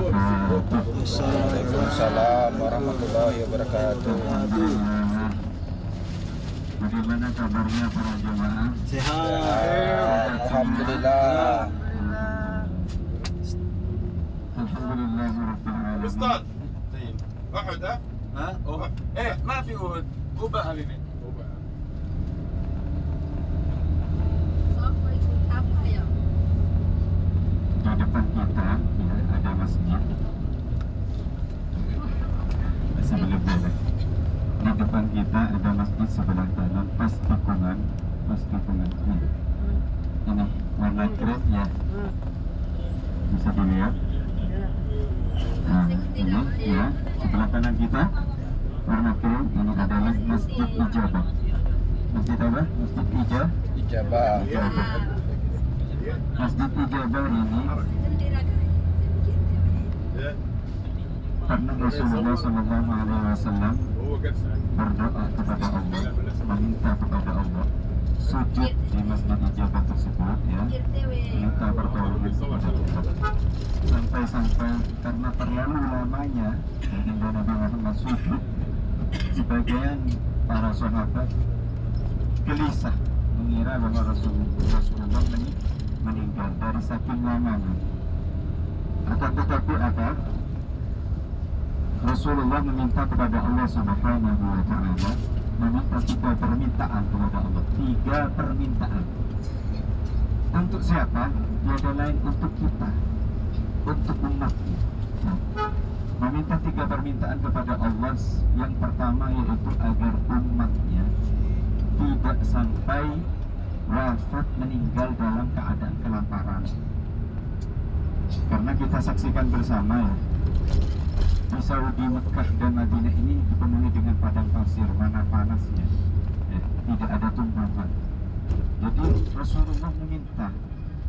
wabarakatuh. Waalaikumsalam warahmatullahi wabarakatuh. Bagaimana kabarnya para jemaah? Sehat, alhamdulillah. Alhamdulillah rabbil alamin. Ustaz. طيب. اقعد ها؟ ها؟ ايه ما في أهد أوبا حبيبي. Di depan kita ya, ada masjid. Sebelum balik. Di depan kita ada masjid sebelah kanan, pas tikungan. Ini warna krem ya. Bisa dilihat. Nah, ini ya sebelah kanan kita warna krem. Ini adalah Masjid Ijabah. Masjid apa? Masjid Ijabah. Masjid Ijabah ini karena Rasulullah SAW هو قد سأل. berdoa kepada Allah, meminta kepada Allah, sujud di Masjid Ijabah tersebut ya, minta pertolongan kepada Allah. Sampai karena terlalu lamanya hingga Nabi Muhammad sujud, sebagian para sahabat gelisah mengira bahwa Rasulullah meninggal dari saking lamanya. Akan tetapi apa? Rasulullah meminta kepada Allah Subhanahu wa Ta'ala, meminta 3 permintaan kepada Allah. 3 permintaan. Untuk siapa? Tiada lain untuk kita, untuk umatnya. Meminta 3 permintaan kepada Allah. Yang pertama yaitu agar umatnya tidak sampai wafat meninggal dalam keadaan kelaparan. Karena kita saksikan bersama ya, di Saudi, Mekah dan Madinah ini dipenuhi dengan padang pasir, mana panasnya ya, tidak ada tumbuhan. Jadi Rasulullah meminta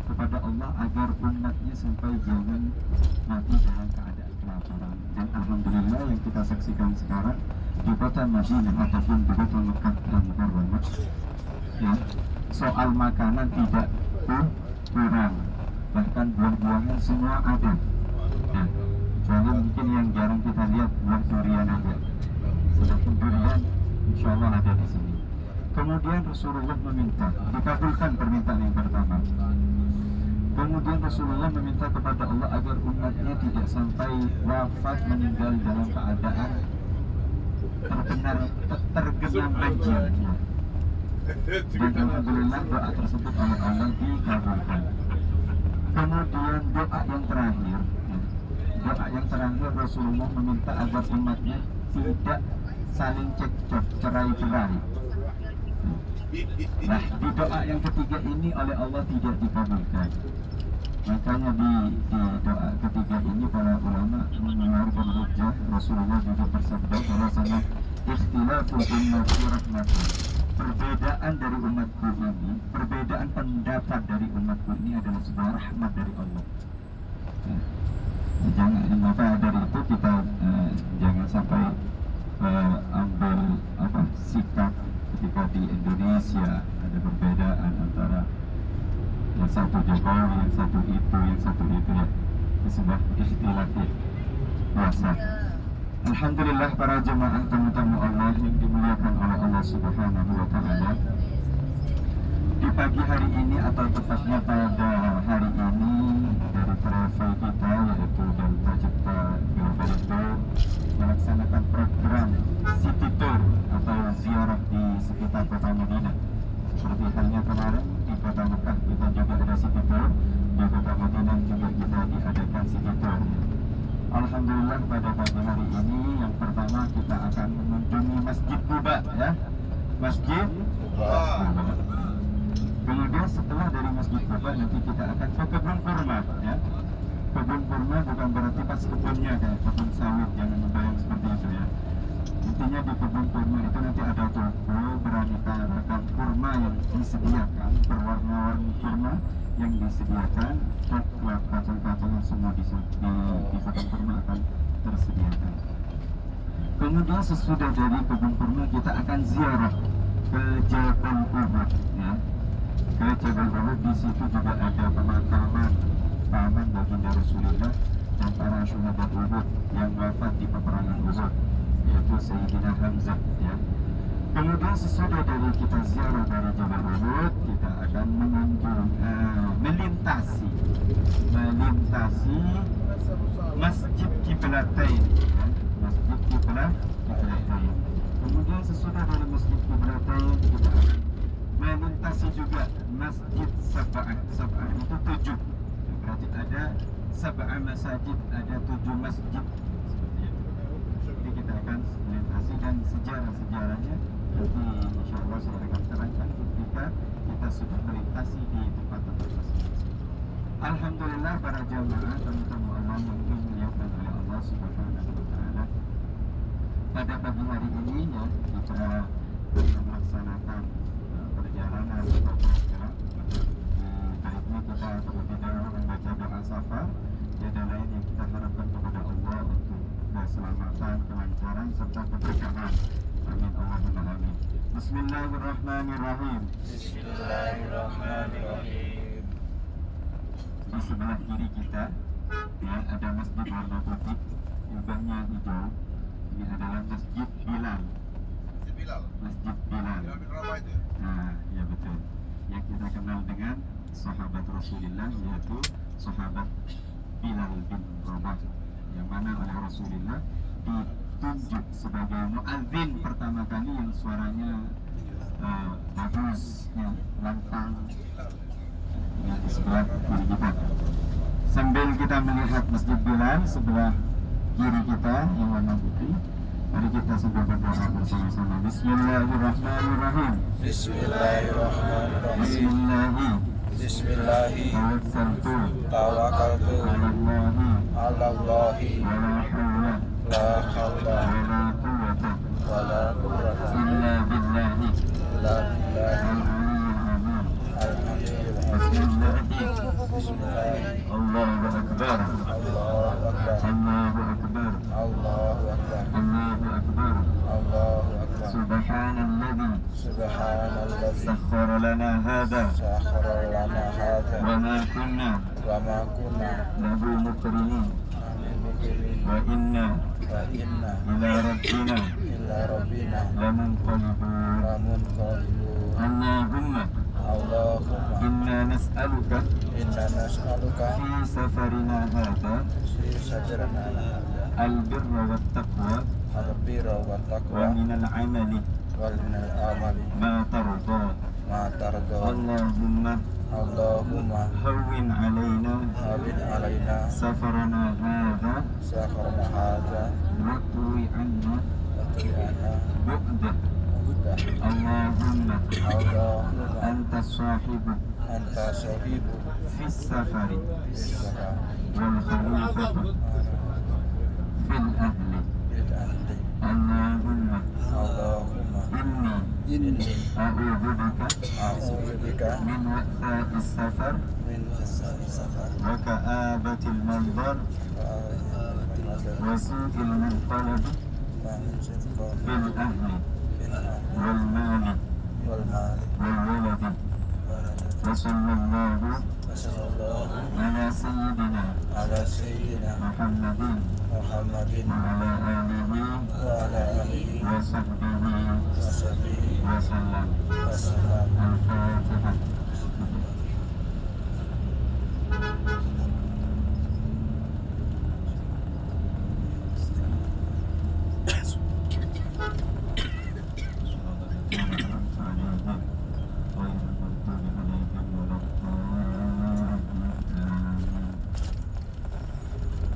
kepada Allah agar umatnya sampai jangan mati dalam keadaan kelaparan. Dan alhamdulillah yang kita saksikan sekarang di kota Madinah ataupun di kota Mekah dan Mukarramah ya, soal makanan tidak kurang, bahkan buah-buahan semua ada ya. Kecuali mungkin yang jarang kita lihat buah durian aja. Sedangkan durian insya Allah ada di sini. Kemudian Rasulullah meminta, dikabulkan permintaan yang pertama. Kemudian Rasulullah meminta kepada Allah agar umatnya tidak sampai wafat meninggal dalam keadaan tergenang banjir. Dan alhamdulillah doa tersebut oleh Allah dikabulkan. Kemudian doa yang terakhir Rasulullah meminta agar umatnya tidak saling cekcok, cerai-berai. Nah, di doa yang ketiga ini oleh Allah tidak dikabulkan. Makanya di doa ketiga ini para ulama mengeluarkan hujah. Rasulullah juga bersabda bahwasanya ikhtilaful ummati rahmatun. Perbedaan dari umatku ini, perbedaan pendapat dari umatku ini adalah sebuah rahmat dari Allah. Jangan maka dari itu kita jangan sampai ambil sikap ketika di Indonesia ada perbedaan antara yang satu Jokowi, yang satu itu ya, sebuah ikhtilaf biasa. Alhamdulillah para jemaah tamu-tamu Allah yang dimuliakan oleh Allah Subhanahu wa Ta'ala, di pagi hari ini atau tepatnya pada hari ini dari travel kita yaitu Delta Cipta Global itu melaksanakan program City Tour atau ziarah di sekitar kota Madinah. Seperti halnya kemarin di kota Mekah kita juga ada City Tour, di kota Madinah juga kita diadakan City Tour. Alhamdulillah pada pagi hari ini yang pertama kita akan mengunjungi Masjid Quba ya, Masjid Quba. Kemudian setelah dari Masjid Quba nanti kita akan ke kebun kurma ya. Kebun kurma bukan berarti pas kebunnya kayak kebun sawit, jangan membayang seperti itu ya. Intinya di kebun kurma itu nanti ada toko beraneka ragam kurma yang disediakan, berwarna-warni kurma yang disediakan, coklat, kacang-kacangan semua di kebun kurma akan tersediakan. Kemudian sesudah dari kebun kurma kita akan ziarah ke Jabal Uhud ya. Ke Jabal Uhud, di situ juga ada pemakaman paman baginda Rasulullah dan para syuhada Uhud yang wafat di peperangan Uhud, yaitu Sayyidina Hamzah ya. Kemudian sesudah dari kita ziarah dari Jabal Uhud, kita akan melintasi Masjid Qiblatain ya. Masjid Qiblatain. Kemudian sesudah dari Masjid Qiblatain kita akan melintasi juga Masjid Sab'ah itu 7. Berarti ada Sab'ah masajid, ada 7 masjid seperti itu. Jadi kita akan melintasi dan sejarah-sejarahnya nanti insya Allah saya akan terangkan ketika kita sudah melintasi di tempat-tempat masing-masing. Alhamdulillah para jamaah tamu-tamu Allah yang dimuliakan oleh Allah Subhanahu wa taala. Pada pagi hari ini ya kita melaksanakan perjalanan atau bergerak. Baiknya kita terlebih dahulu membaca doa safar. Tiada lain yang kita harapkan kepada Allah untuk keselamatan, kelancaran serta keberkahan. Amin Allahumma amin. Bismillahirrahmanirrahim. Bismillahirrahmanirrahim. Di sebelah kiri kita ya ada masjid warna putih, jubahnya hijau. Ini adalah Masjid Bilal. Bilal. Masjid Bilal. Bilal bin Rabah itu. Nah, ya betul. Yang kita kenal dengan sahabat Rasulullah, yaitu sahabat Bilal bin Rabah, yang mana oleh Rasulullah ditunjuk sebagai muadzin pertama kali yang suaranya bagus, ya, lantang. Yang di sebelah kiri kita. Sambil kita melihat Masjid Bilal sebelah kiri kita yang warna putih, mari kita sambil berdoa bersama-sama. Bismillahirrahmanirrahim. Bismillahirrahmanirrahim. Bismillahi tawakkaltu ala Allahi la haula wala quwwata illa billahi illa billahi Bismillahirrahmanirrahim. Allahu akbar. Allahu akbar. Allahu akbar. Allahu akbar. Allahu akbar. Allahu akbar. Subhanalladzi Subhanalladzi sakhkhara lana hadha sakhkhara lana hadza wa ma kunna wa ma kunna lahu muqrinin muqrinin wa inna wa inna ila rabbina ila rabbina lamunqalibun. lamunqalibun. Allahumma Allahumma inna nas'aluka inna nas'aluka fi safarina hadha fi sajrana hadza al-birra wat taqwa al-birra wa wa taqwa minal amali wal minal amali ma tarda. ma tarda. Allahumma Allahumma hawwin alaina hawin alaina safarana hadha safarna hadza wa tuwi anna wa tu'ana bu'dah. mudah. Allahumma Allahumma anta sahibu anta sahibu fi safari bisaka wal khalifatu fil ahli. bil ahli. Allahumma Allahumma inni inni a'udzu bika a'udzu bika min wa'tha'is safar min fasa'i safar wa ka'abatil manzar wa su'il munqalab bil ahli wal mali wal mali wal waladi. Wa sallallahu ala sayyidina ala sayyidina Muhammadin Muhammadin wa ala alihi wa ala alihi wa sahbihi wa sahbihi wa sallam. wa sallam. Al-Fatihah.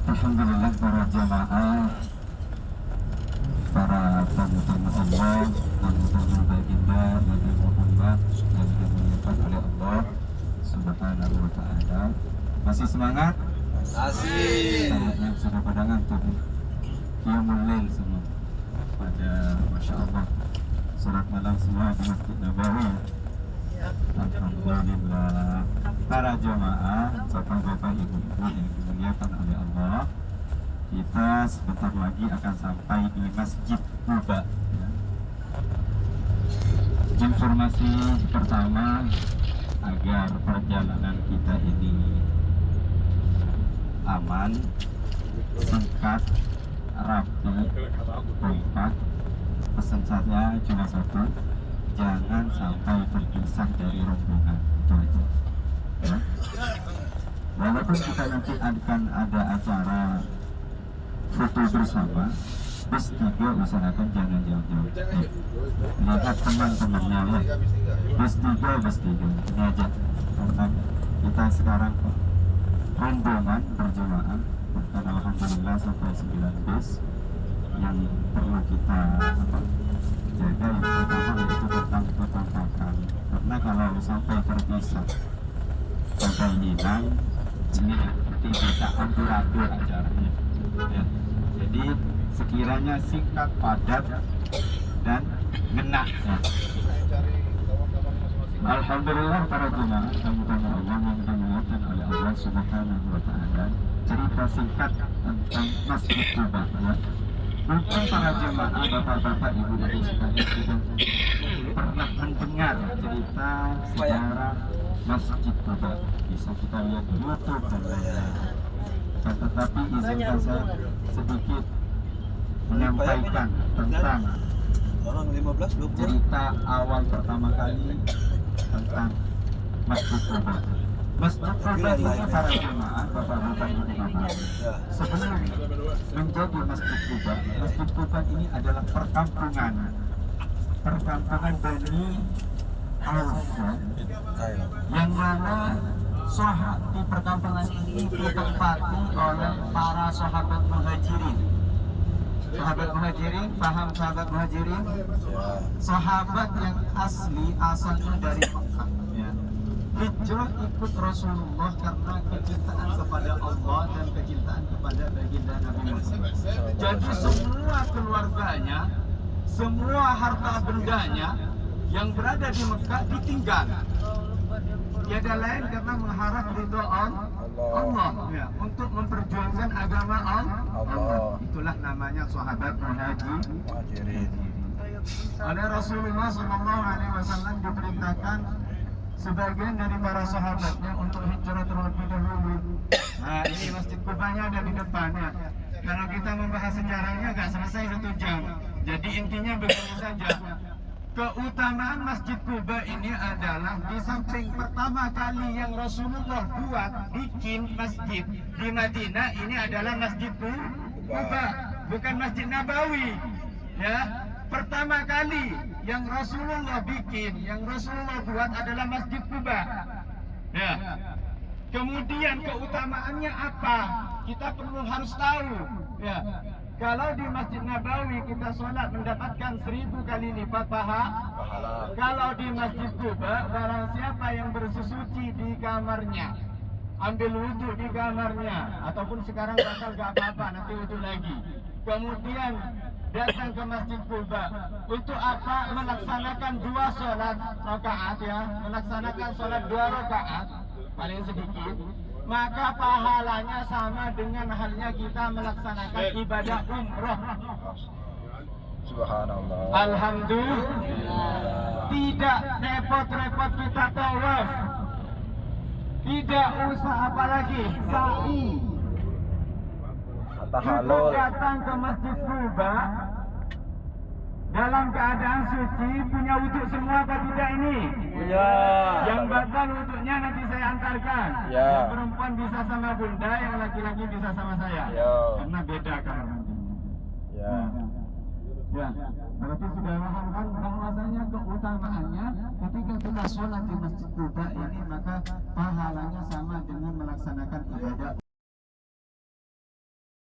Alhamdulillah para jamaah, para tamu-tamu Allah, tamu-tamu baginda Nabi Muhammad yang dimuliakan oleh Allah Subhanahu wa taala. Masih semangat? Kayaknya sudah pada ngantuk. Qiyamul lail semua. Pada Masya Allah salat malam semua di Masjid Nabawi. Alhamdulillah. Para jamaah, bapak-bapak, ibu-ibu yang dimuliakan oleh Allah, kita sebentar lagi akan sampai di Masjid Quba. Informasi pertama, agar perjalanan kita ini aman, singkat, rapi, kompak. Pesan saya cuma satu, jangan sampai berpisah dari rombongan. Itu aja. Ya. Walaupun kita nanti akan ada acara foto bersama, bus 3 usahakan jangan jauh-jauh. Lihat teman-temannya ya. Bus 3 ini aja. Karena kita sekarang rombongan berjemaah, dan alhamdulillah sampai 9 bus yang perlu kita jaga. Yang pertama itu tentang kekompakan, karena kalau sampai terpisah sampai hilang, ini nanti bisa amburadul acaranya ya. Jadi sekiranya singkat, padat, dan ngena ya. Alhamdulillah para jemaah kami Allah yang dimuliakan oleh Allah Subhanahu wa Ta'ala, cerita singkat tentang Masjid Quba ya. Mungkin para jemaah, bapak-bapak, ibu-ibu sekalian sudah pernah mendengar cerita sejarah Masjid Quba, bisa kita lihat di YouTube dan lain-lain. Tetapi izinkan saya sedikit menyampaikan tentang cerita awal pertama kali tentang Masjid Quba. Masjid Quba ini para jemaah, bapak-bapak, ibu-ibu, sebelum menjadi Masjid Quba ini adalah perkampungan Bani Auf, yang mana di perkampungan ini ditempati oleh para sahabat muhajirin. Sahabat muhajirin, paham sahabat muhajirin? Sahabat yang asalnya dari Mekah ya. Hijrah ikut Rasulullah karena kecintaan kepada Allah dan kecintaan kepada baginda Nabi Muhammad. Jadi semua keluarganya, semua harta bendanya yang berada di Mekah ditinggal. Tiada lain karena mengharap ridho Allah ya, untuk memperjuangkan agama Allah. Itulah namanya sahabat muhajirin. Oleh Rasulullah SAW diperintahkan sebagian dari para sahabatnya untuk hijrah terlebih dahulu. Nah, ini Masjid Quba-nya ada di depannya. Kalau kita membahas sejarahnya nggak selesai 1 jam. Jadi intinya begini saja. Keutamaan Masjid Quba ini adalah di samping pertama kali yang Rasulullah bikin masjid di Madinah, ini adalah Masjid Quba, bukan Masjid Nabawi. Ya, pertama kali yang Rasulullah bikin, yang Rasulullah buat adalah Masjid Quba. Ya. Kemudian keutamaannya apa? Kita harus tahu. Ya. Kalau di Masjid Nabawi kita sholat mendapatkan 1000 kali lipat pahala. Kalau di Masjid Quba, barang siapa yang bersesuci di kamarnya, ambil wudhu di kamarnya, ataupun sekarang batal gak apa-apa, nanti wudhu lagi. Kemudian datang ke Masjid Quba untuk apa? Melaksanakan 2 sholat rakaat ya, melaksanakan sholat 2 rakaat paling sedikit. Maka pahalanya sama dengan halnya kita melaksanakan ibadah umroh. Subhanallah. Alhamdulillah. Tidak repot-repot kita tawaf, tidak usah apalagi sa'i. Kita datang ke Masjid Quba dalam keadaan suci, punya wudhu semua apa tidak ini? Punya. Yang batal wudhunya nanti saya antarkan. Ya. Yang perempuan bisa sama bunda, yang laki-laki bisa sama saya. Ya. Karena beda kamar mandinya. Ya. Ya, berarti sudah paham kan bahwasanya keutamaannya ketika kita sholat di Masjid Quba ini, maka pahalanya sama dengan melaksanakan ibadah